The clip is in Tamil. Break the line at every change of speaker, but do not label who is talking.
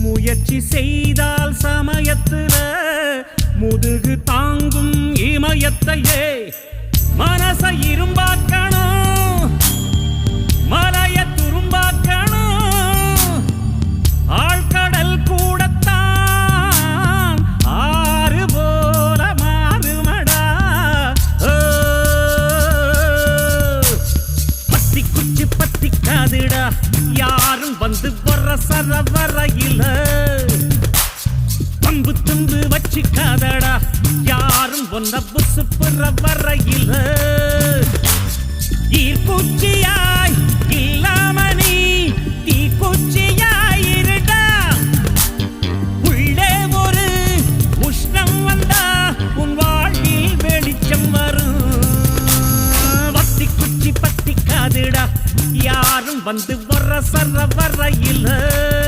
முயற்சி செய்தால் சமயத்துல முதுகு தாங்கும் இமயத்தையே மனச இரும்பாக்கணும் மலைய துரும்பாக்கணும் ஆழ்கடல் கூடத்தான் ஆறு போல மாறுமடா பத்தி குச்சி பத்திக்காதுடா யாரும் வந்து வர சரவரையில பம்பு தும்பு வச்சிக்காதடா யாரும் ஒன்ன புசு புற வரையில ஈர்க்குச்சியாய் இல்லாம நீ தீக்குச்சியாய் இருடா உள்ளே ஒரு உஷ்ணம் வந்தா உன் வாழ்வில் வெளிச்சம் வரும் வத்தி குச்சி பத்திக்காதுடா யாரும் வந்து வர சர வரையில